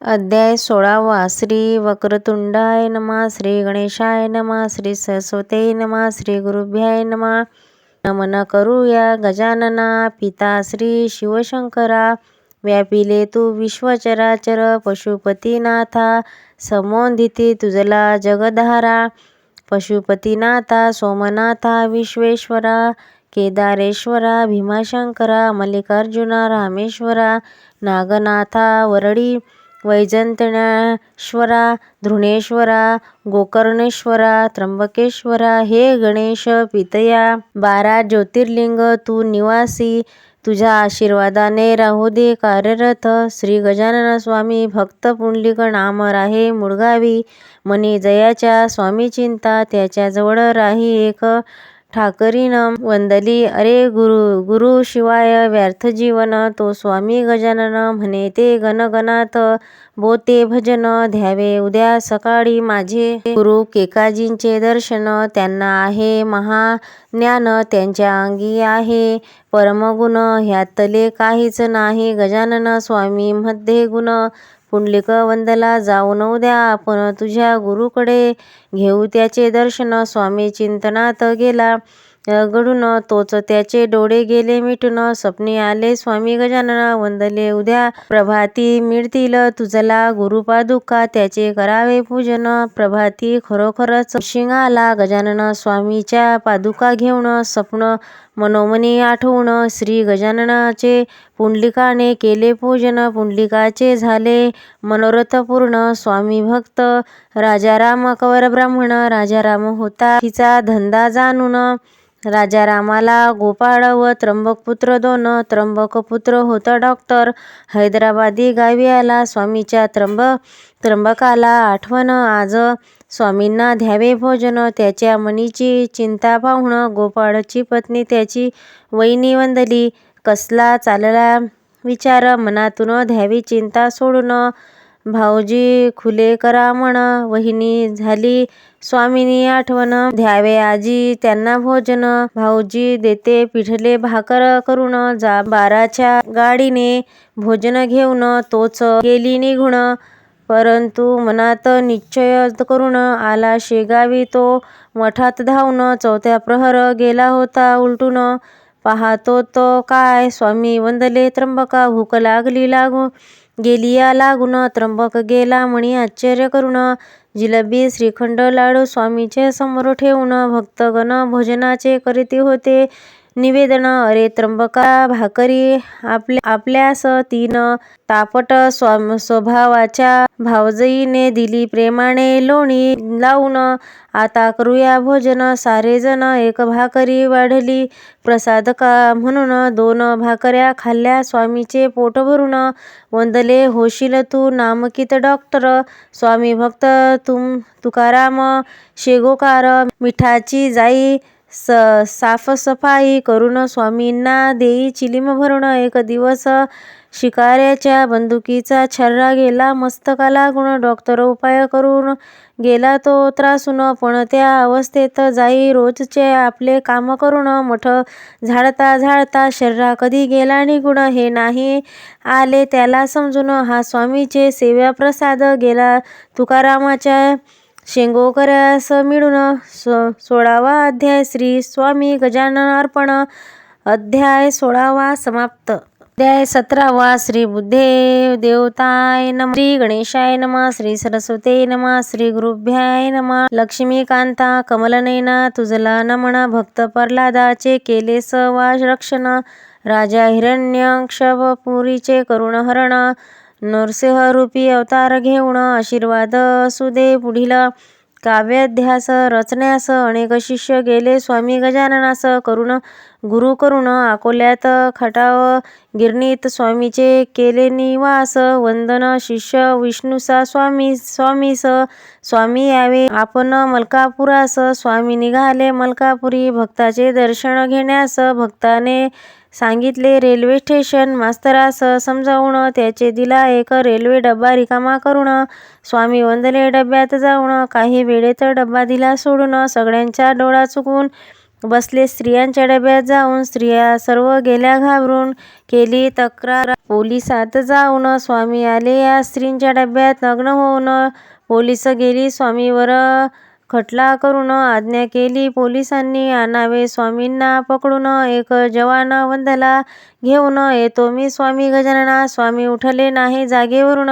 अध्याय 16वा. श्री वक्रतुंडाय नमः. श्री गणेशाय नमः. श्री सरस्वते नमः. श्री गुरुभ्याय नमः. नमन करूया गजानना. पिता श्री शिवशंकरा. व्यापिले तू विश्वचराचर. पशुपतीनाथा समोंदिती तुझला जगधारा. पशुपतीनाथा सोमनाथा विश्वेश्वरा. केदारेश्वरा भीमाशंकरा. मल्लिकार्जुना रामेश्वरा. नागनाथा वरडी वैजंतनेश्वरा. धृणेश्वरा गोकर्णेश्वरा. त्र्यंबकेश्वरा. हे गणेश पितया 12 ज्योतिर्लिंग तू निवासी. तुझ्या आशीर्वादाने राहू दे कार्यरथ. श्री गजानन स्वामी भक्त पुंडलिक नाम राहे मुळगावी. मनी जयाच्या स्वामी चिंता त्याच्याजवळ राही एक ठाकरीन वंदली. अरे गुरु शिवाय व्यर्थ जीवन. तो स्वामी गजानन म्हणे ते गणगणात बोते भजन. ध्यावे उद्या सकाळी माझे गुरु केकाजींचे दर्शन. त्यांना आहे महाज्ञान. त्यांच्या अंगी आहे परमगुण. ह्यातले काहीच नाही गजानन स्वामी मध्ये गुण. पुंडलिक वंदला जाऊन उद्या आपण तुझ्या गुरुकडे घेऊ त्याचे दर्शन. स्वामी चिंतनात गेला गडून. तोच त्याचे डोळे गेले मिटून. स्वप्नी आले स्वामी गजानना. वंदले उद्या प्रभाती मिळतील तुझला गुरुपादुका. त्याचे करावे पूजन. प्रभाती खरोखरच शिंगाला गजानन स्वामीच्या पादुका घेऊन. स्वप्न मनोमनी आठवून श्री गजाननाचे पुंडलिकाने केले पूजन. पुंडलिकाचे झाले मनोरथ पूर्ण. स्वामी भक्त राजाराम कवर ब्राह्मण. राजाराम होता तिचा धंदा जाणून. राजारामाला गोपाळ व त्र्यंबकपुत्र 2. त्र्यंबकपुत्र होता डॉक्टर. हैदराबादी गावी आला. स्वामीच्या त्र्यंबकाला आठवण आज. स्वामींना द्यावे भोजन. त्याच्या मनीची चिंता पाहून गोपाळची पत्नी त्याची वहिनी वंदली. कसला चालला विचार मनातून द्यावी चिंता सोडून. भाऊजी खुले करा म्हण. वहिनी झाली स्वामिनी आठवण. द्यावे आजी त्यांना भोजन. भाऊजी देते पिठले भाकर करून. जा 12च्या गाडीने भोजन घेऊन. तोच गेली निघून. परंतु मनात निश्चय करून आला शेगावी तो मठात धावून. 4थ्या प्रहर गेला होता उलटून. पाहतो तो काय स्वामी वंदले त्र्यंबका. भूक लागली गेलिया लागून. त्र्यंबक गेला मणी आश्चर्य करून. जिलबी श्रीखंड लाडू स्वामीचे समोर ठेवून. भक्तगण भोजनाचे करीती होते निवेदन. अरे त्र्यंबका भाकरी आपल्यास 3 तापट स्वभावाच्या भावजईने दिली प्रेमाने लोणी लावून. आता करूया भोजन सारेजण. 1 भाकरी वाढली प्रसाद का म्हणून. 2 भाकऱ्या खाल्ल्या स्वामीचे पोट भरून. वंदले होशील तू नामकित डॉक्टर. स्वामी भक्त तुकाराम शेगोकार. मिठाची जाई साफसफाई करून स्वामींना देई चिलीम भरून. एक दिवस शिकाऱ्याच्या बंदुकीचा छर्रा गेला मस्तकाला लागून. डॉक्टर उपाय करून गेला तो त्रासून. पण त्या अवस्थेत जाई रोजचे आपले काम करून. मठ झाडता झाडता शर्रा कधी गेला निघून. हे नाही आले त्याला समजून. हा स्वामीचे सेवा प्रसाद गेला तुकारामाच्या शेंगोकऱ्यास मिळून. 16वा अध्याय. श्री स्वामी गजानन अर्पण. अध्याय 16वा समाप्त. अध्याय 17वा. श्री बुद्धे देवताय नमः. श्री गणेशाय नमः. श्री सरस्वते नमः. श्री गुरुभ्याय नमः. लक्ष्मीकांता कमलनयना तुझला नमन. भक्त प्रल्हादाचे केले सवास रक्षण. राजा हिरण्यकश्यप पुरीचे करुण हरण. नरसिंह रूपी अवतार घेऊन आशीर्वाद असू दे पुढील काव्याध्यास रचण्यास. अनेक शिष्य गेले स्वामी गजाननास करून. गुरु करून अकोल्यात खटाव गिरणीत स्वामीचे केले निवास. वंदन शिष्य विष्णुसा स्वामीस. स्वामी यावे आपण मलकापुरास. स्वामी निघाले मलकापुरी भक्ताचे दर्शन घेण्यास. भक्ताने सांगितले रेल्वे स्टेशन. मास्तरास समजावून त्याचे दिला एक रेल्वे डब्बा रिकामा करून. स्वामी वंदले डब्यात जाऊन. काही वेळेत डब्बा दिला सोडून. सगळ्यांचा डोळा चुकवून बसले स्त्रियांच्या डब्यात जाऊन. स्त्रिया सर्व गेल्या घाबरून. केली तक्रार पोलिसात जाऊन. स्वामी आले या स्त्रींच्या डब्यात नग्न होऊन. पोलिस गेली स्वामीवर खटला करून. आज्ञा केली पोलिसांनी आणावे स्वामींना पकडून. एक जवान वंदला घेऊन येतो मी स्वामी गजानना. स्वामी उठले नाही जागेवरून.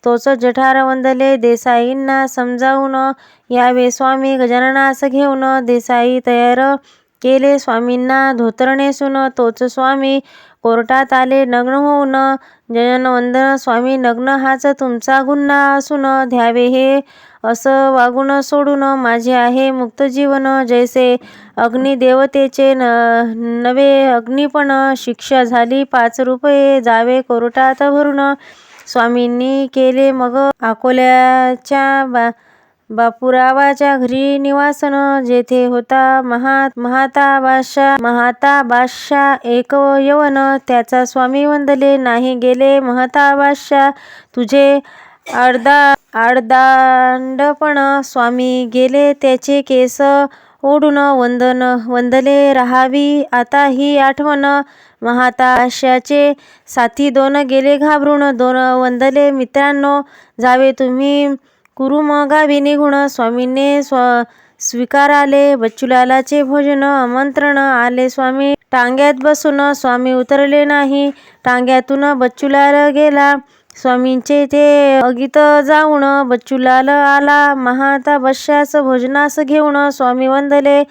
तोच जठार वंदले देसाईंना समजावून. यावे स्वामी गजाननास घेऊन. देसाई तयार केले स्वामींना धोतर नेसून. तोच स्वामी कोर्टात आले नग्न होऊन. जयनवंदन स्वामी नग्न हाच तुमचा गुन्हा असून. द्यावे हे असं वागून सोडून. माझे आहे मुक्त जीवन. जैसे अग्निदेवतेचे नवे अग्निपण. शिक्षा झाली 5 रुपये जावे कोर्टात भरून. स्वामींनी केले मग अकोल्याच्या बापूरावाच्या घरी निवासन. जेथे होता महाता बादशाह एक यवन. त्याचा स्वामी वंदले नाही गेले महता बादशाह. तुझे आडदांडपण. स्वामी गेले त्याचे केस ओढून. वंदले राहावी आता ही आठवण. महाता बादशाचे साथी 2 गेले घाबरून. 2 वंदले मित्रांनो जावे तुम्ही कुरुम गावी निघून. स्वामींनी स्वीकाराले बच्चूलालाचे भोजन आमंत्रण. आले स्वामी टांग्यात बसून. स्वामी उतरले नाही टांग्यातून. बच्चूलाल गेला स्वामींचे ते अगीत जाऊन. बच्चूलाल आला महाता बादशास भोजनास घेऊन. स्वामी वंदले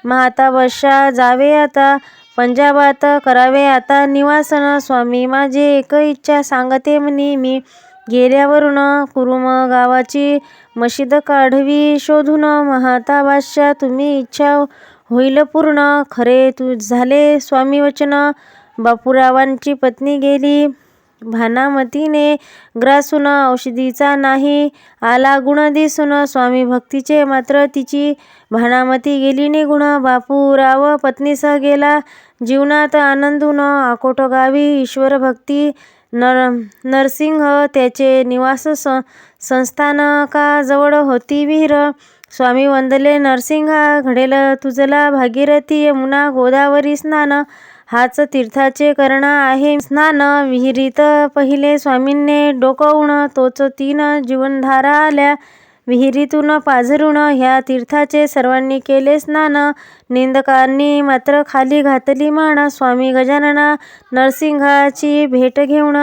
महाता बादशाह जावे आता पंजाबात करावे आता निवासन. स्वामी माझे एक इच्छा सांगते म्हणी मी गेल्यावरून. कुरुम गावाची मशीद काढवी शोधून. महाता बादशाह तुम्ही इच्छा होईल पूर्ण. खरे तू झाले स्वामी वचन. बापूरावांची पत्नी गेली भानामतीने ग्रासून. औषधीचा नाही आला गुण दिसून. स्वामी भक्तीचे मात्र तिची भानामती गेली निघून. बापूराव पत्नीसह गेला जीवनात आनंदून. अकोट गावी ईश्वर भक्ती नरसिंह त्याचे निवास संस्थानकाजवळ होती विहीर. स्वामी वंदले नरसिंहा घडेल तुझला भागीरथी यमुना गोदावरी स्नान. हाच तीर्थाचे करणा आहे स्नान. विहिरीत पहिले स्वामींनी डोकवून. तोच 3 जीवनधारा आल्या विहिरीतून पाझरून. ह्या तीर्थाचे सर्वांनी केले स्नान. निंदकांनी मात्र खाली घातली मान. स्वामी गजानना नरसिंहाची भेट घेऊन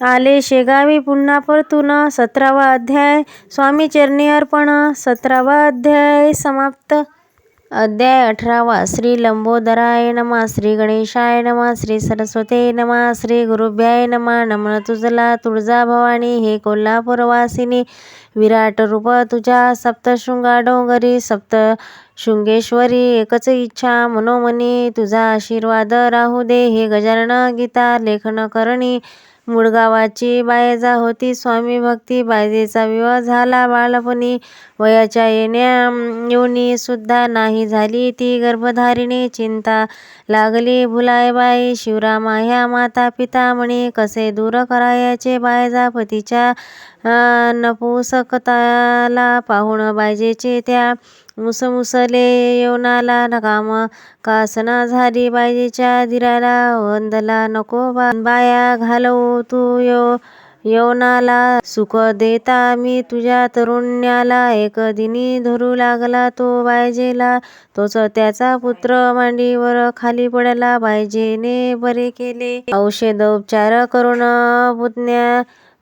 आले शेगावी पुन्हा परतून. 17वा अध्याय स्वामी चरणी अर्पण. 17वा अध्याय समाप्त. अध्याय 18वा. श्री लंबोदराय नमः. श्री गणेशाय नमः. श्री सरस्वते नमः. श्री गुरुभ्याय नमः. नमन तुझला तुळजा भवानी हे कोल्हापूरवासिनी. विराट रूप तुझ्या सप्तशृंगा डोंगरी. सप्तशृंगेश्वरी एकच इच्छा मनोमनी. तुझा आशीर्वाद राहू दे हे गजानन. गीता लेखन करणी. मुळगावाची बायजा होती स्वामी भक्ती. बायजेचा विवाह झाला बाळपणी. वयाच्या योनी सुद्धा नाही झाली ती गर्भधारिणी. चिंता लागली भुलायबाई शिवरामा ह्या माता पिता म्हणे. कसे दूर करायचे बायजा पतीच्या नपुसकताला. पाहून बायजेचे त्या मुसमुसले यवनाला. काम कासना झाली बायजेच्या धीराला. वंदला नको बाया घालवू तू यवनाला. सुख देता मी तुझ्या तरुण्याला. एक दिनी धरू लागला तो बायजेला. तोच त्याचा पुत्र मांडीवर खाली पडला. बायजेने बरे केले औषध उपचार करून.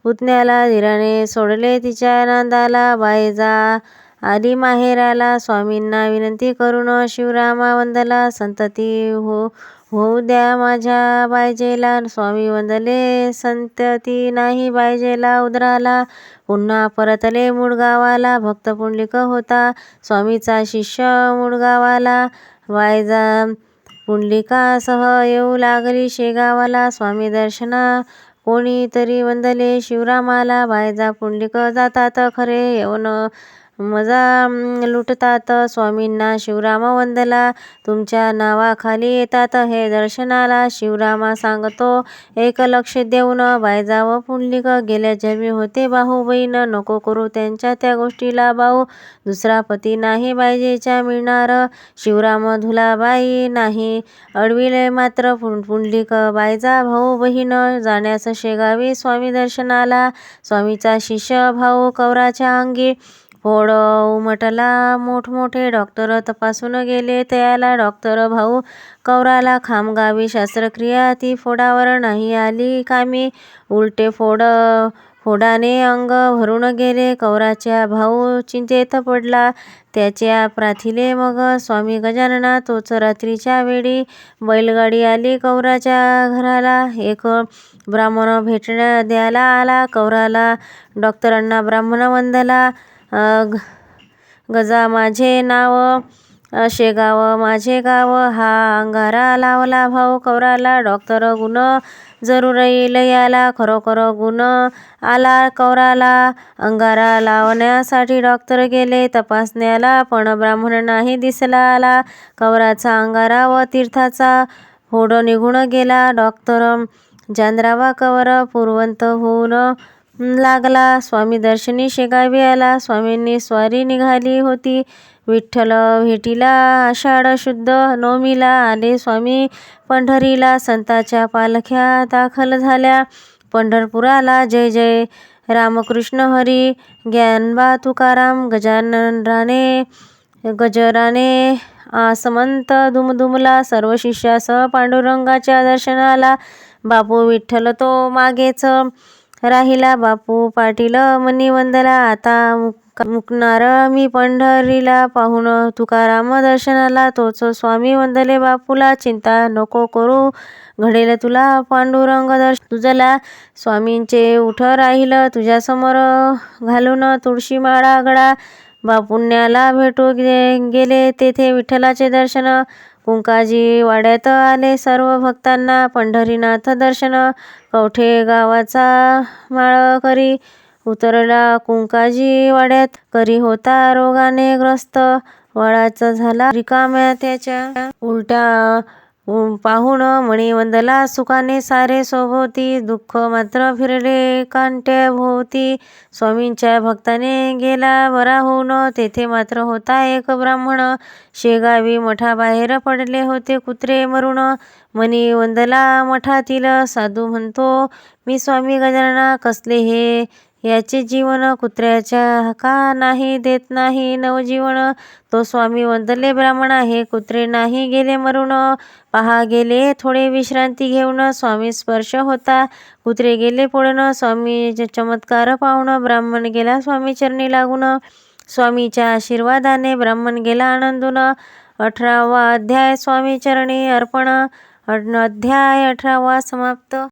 पुतण्याला धीराने सोडले तिच्या नांदाला. बायजा आली माहेराला. स्वामींना विनंती करून शिवरामा वंदला. संतती होऊ द्या माझ्या बायजेला. स्वामी वंदले संतती नाही बायजेला उदराला. पुन्हा परतले मुळगावाला. भक्त पुंडलिक होता स्वामीचा शिष्य मुळगावाला. बायजा पुंडलिकासह येऊ लागली शेगावाला. स्वामी दर्शना कोणी तरी वंदले शिवरामाला. बायजा पुंडलिक जातात खरे येऊन मजा लुटतात. स्वामींना शिवराम वंदला, तुमच्या नावाखाली येतात हे दर्शनाला. शिवरामा सांगतो एक लक्ष देऊन, बायजाव पुंडलिक गेल्या जन्मी होते भाऊ बहीण. नको करू त्यांच्या त्या गोष्टीला भाऊ, दुसरा पती नाही बायजेच्या मिळणार. शिवराम धुलाबाई नाही अडविले मात्र, पुंडलिक बायजा भाऊ बहीण. जाण्यास शेगावी स्वामी दर्शनाला, स्वामीचा शिष्य भाऊ कवराच्या अंगी. फोड उमटला मोठमोठे, डॉक्टर तपासून गेले तयाला. डॉक्टर भाऊ कवराला खामगावी शस्त्रक्रिया, ती फोडावर नाही आली कामी. उलटे फोडाने अंग भरून गेले. कवराच्या भाऊ चिंतेत पडला, त्याच्या प्राथिले मग स्वामी गजानना. तोच रात्रीच्या वेळी बैलगाडी आली कवराच्या घराला. एक ब्राह्मण भेटण्या द्यायला आला कवराला. डॉक्टरांना ब्राह्मण वंदला. गजा माझे नाव, शेगाव माझे गाव. हा अंगारा लावला भाऊ कवराला. डॉक्टर गुण जरूर येईल याला, खरोखर गुण आला कवराला. अंगारा लावण्यासाठी डॉक्टर गेले तपासण्याला, पण ब्राह्मण नाही दिसला आला. कवराचा अंगारा व तीर्थाचा फोड निघून गेला. डॉक्टर जानरावा कवर पूर्वंत होऊन लागला. स्वामी दर्शनी शेगावी आला. स्वामींनी स्वारी निघाली होती. विठ्ठल भेटीला आषाढ शुद्ध नवमीला आले स्वामी पंढरीला. संतांच्या पालख्या दाखल झाल्या पंढरपुराला. जय जय रामकृष्ण हरी, ज्ञानबा तुकाराम. गजराने आसमंत दुमदुमला. सर्व शिष्यासह पांडुरंगाच्या दर्शनाला. बापू विठ्ठल तो मागेच राहिला. बापू पाटील मनी वंदला. आता मुकणार मी पंढरीला, पाहून तुकाराम दर्शनाला. तोच स्वामी वंदले बापूला. चिंता नको करू, घडेल तुला पांडुरंग दर्शन तुझला. स्वामींचे उठ राहील तुझ्यासमोर घालून तुळशी माळा गळा. बापुण्याला भेटू गेले तेथे विठ्ठलाचे दर्शन. कुंकाजी वाड्यात आले सर्व भक्तांना पंढरीनाथ दर्शन. कवठे गावाचा माळ करी उतरला कुंकाजी वाड्यात. करी होता रोगाने ग्रस्त, वळाचा झाला रिकाम्या त्याच्या. उलटा पाहून मणी वंदला सुखाने सारे सोभोवती. दुःख मात्र फिरले कांट्या भोवती. स्वामींच्या भक्ताने गेला बरा होऊन, तेथे मात्र होता एक ब्राह्मण. शेगावी मठाबाहेर पडले होते कुत्रे मरून. मणी वंदला मठातील साधू म्हणतो, मी स्वामी गजानना. कसले हे याचे जीवन, कुत्र्याच्या का नाही देत नाही नवजीवन. तो स्वामी वंदले ब्राह्मण हे कुत्रे नाही गेले मरून. पहा गेले थोडे विश्रांती घेऊन, स्वामी स्पर्श होता कुत्रे गेले पळून. स्वामी चमत्कार पाहून ब्राह्मण गेला स्वामी चरणी लागून. स्वामीच्या आशीर्वादाने ब्राह्मण गेला आनंदून. 18वा अध्याय स्वामी चरणी अर्पण. अध्याय 18वा समाप्त.